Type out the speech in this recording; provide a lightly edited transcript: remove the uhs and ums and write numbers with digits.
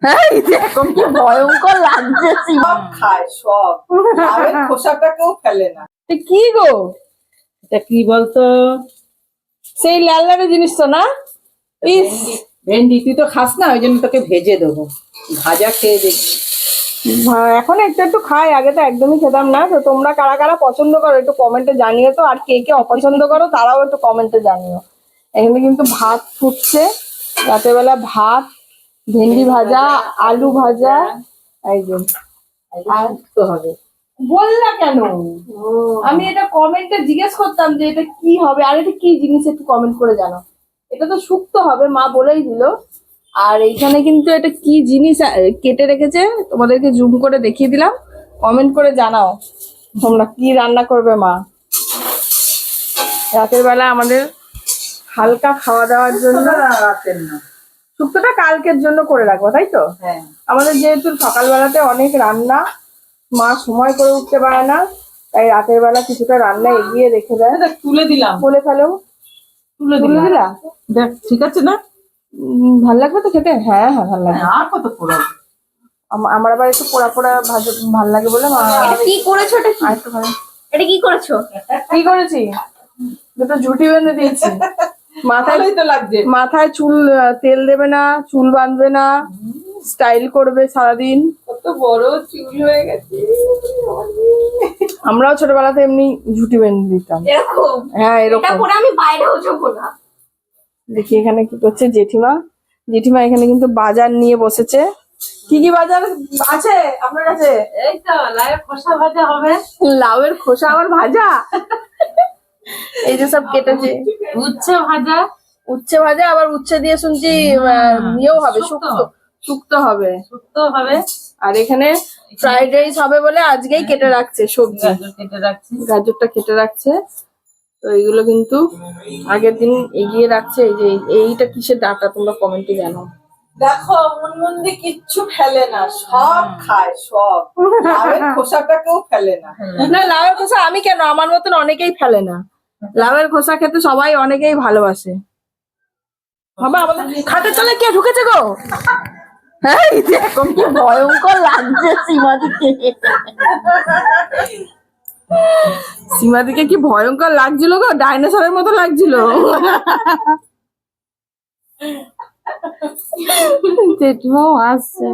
হ্যাঁ দেখো কি ভয়ঙ্কর লাগছে সব খায় সব, লাউয়ের খোসাটাকেও ফেলে না। কি গো, এটা কি বলতো? সেই লাল লাল জিনিস তো না? ইস, ভেন্ডি তুই তো খাস না, ওই জন্য তোকে ভেজে দেবো, ভাজা খেয়ে দেখবি। এখন একটু একটু খাই, আগে তো একদমই খেতাম না। তো তোমরা কারা কারা পছন্দ করো একটু কমেন্টে জানিও তো, আর কে কে অপছন্দ করো তারাও একটু কমেন্টে জানিও। এখানে কিন্তু ভাত ফুটছে, রাতের বেলা ভাত, ভেন্ডি ভাজা, আলু ভাজা, এই যে আর তো হবে। বললা কেন? আমি এটা কমেন্টে জিজ্ঞেস করতাম যে এটা কি হবে, আর এটা কি জিনিস একটু কমেন্ট করে জানো। এটা তো শুক্তো হবে, মা বলেই দিল। আর এইখানে কিন্তু এটা কি জিনিস কেটে রেখেছে, তোমাদেরকে জুম করে দেখিয়ে দিলাম। কমেন্ট করে জানাও তোমরা কি রান্না করবে মা। রাতের বেলা আমাদের হালকা খাওয়া দাওয়ার জন্য রাতের না, শুক্তোটা কালকের জন্য করে রাখবো, তাই তো? হ্যাঁ। আমাদের যেহেতু সকালবেলাতে অনেক রান্না, মা সময় করে উঠতে পারে না, তাই রাতের বেলা কিছুটা রান্না এগিয়ে রেখে দেয়। তুলে দিলাম, বলে ফেলো, তুলে তুলে দিলা। দেখ ঠিক আছে না? ভাল লাগবে তো খেতে? হ্যাঁ হ্যাঁ ভাল লাগবে। আর কত পোড়াবো? আমার আবার একটু পোড়া পোড়া ভাজা ভাল লাগে বলে মা। কি করেছো? এটা কি? আরেকটু ভালো। এটা কি করেছো? কি করেছি? দুটো ঝুটি বেঁধে দিয়েছি। মাথায় ভালোই তো লাগছে। মাথায় চুল তেল দেবে না, চুল বাঁধবে না, স্টাইল করবে সারাদিন। কত বড় চুল হয়ে গেছে। আমরাও ছোটবেলাতে এমনি ঝুটি বেঁধে দিতাম। এরকম? হ্যাঁ এটা এরকম। পরে আমি বাইরেও যাবো না। দেখি এখানে কি করছে জেঠিমা। জেঠিমা এখানে কিন্তু বাজার নিয়ে বসেছে। কি কি বাজার আছে আপনার কাছে? এই তো লাউয়ের খোসা ভাজা হবে। লাউয়ের খোসা আবার ভাজা? এই যে সব কেটেছে। উচ্ছে ভাজা, উচ্ছে ভাজা, আবার উচ্ছে দিয়ে শুনছি ইয়েও হবে, শুক্তো। শুক্তো হবে। শুক্তো হবে। আর এখানে ফ্রাইড রাইস হবে বলে আজকেই কেটে রাখছে সবজি। গাজর কেটে রাখছি। গাজরটা কেটে রাখছে। তো এইগুলো কিন্তু আগের দিন এগিয়ে রাখছে। এই যে এইটা কিসের ডাটা তোমরা কমেন্টে জানাও। দেখো মুনমুন্দি কিচ্ছু ফেলে না, সব খায় সব, লাউয়ের খোসাটাকেও ফেলে না। না লাউয়ের খোসা আমি কেন, আমার মতন অনেকেই ফেলে না। লাউয়ের খোসা খেতে সবাই অনেকেই ভালোবাসে। বাবা আমাদের খাটের তলায় কে ঢুকেছে গো? হ্যাঁ দেখো কি ভয়ঙ্কর লাগছে সীমাদিকে। সীমাদিকে কি ভয়ঙ্কর লাগছিল গো, ডাইনোসরের মতো লাগছিল। জেঠিমাও আসছে।